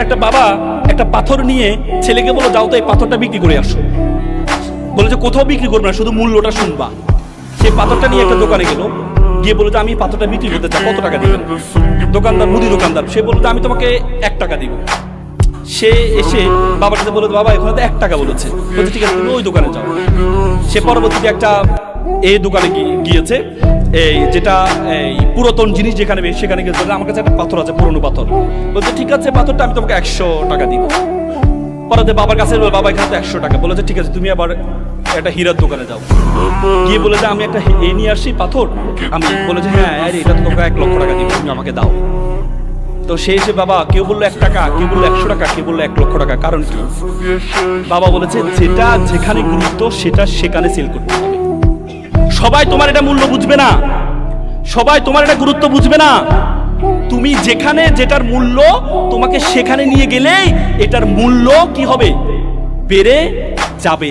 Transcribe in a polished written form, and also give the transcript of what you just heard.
একটা বাবা একটা পাথর নিয়ে ছেলেকে বলো, যাও তো এই পাথরটা বিক্রি করে আসো। বলে যে কোথাও বিক্রি করবে না, শুধু মূল্যটা শুনবা। সে পাথরটা নিয়ে একটা দোকানে গেল, গিয়ে বলে যে আমি পাথরটা বিক্রি করতে চাই, কত টাকা দিবেন? দোকানদার, মুদি দোকানদার, সে বললো আমি তোমাকে 1 টাকা দিব। সে এসে বাবার কাছে বলে, বাবা এখানে তো 1 টাকা বলেছে। বলছে ঠিক আছে, তুমি ওই দোকানে যাও। সে পরবর্তীতে একটা এই দোকানে গিয়েছে, এই যেটা এই পুরাতন জিনিস যেখানে সেখানে গিয়ে বলে, আমার কাছে একটা পাথর আছে, পুরনো পাথর। বলছে ঠিক আছে, পাথরটা আমি তোমাকে 100 টাকা দিব। পরে বাবার কাছে বলে, বাবা এখানে তো 100 টাকা। বলেছে ঠিক আছে, তুমি আবার একটা হীরার দোকানে যাও। গিয়ে বলে যে আমি একটা এই নিয়ে আসছি পাথর, আমি বলেছে হ্যাঁ এটা তো তোমাকে 1 লক্ষ টাকা দিব, তুমি আমাকে দাও। তো সে এসে, বাবা কেউ বললো 1 টাকা, কেউ বললো 100 টাকা, কেউ বললো 1 লক্ষ টাকা, কারণ কি? বাবা বলেছে যেটা যেখানে গুরুত্ব সেটা সেখানে সেল করতে হবে। সবাই তোমার এটা মূল্য বুঝবে না, সবাই তোমার এটা গুরুত্ব বুঝবে না। তুমি যেখানে যেটার মূল্য, তোমাকে সেখানে নিয়ে গেলেই এটার মূল্য কি হবে? বেড়ে যাবে।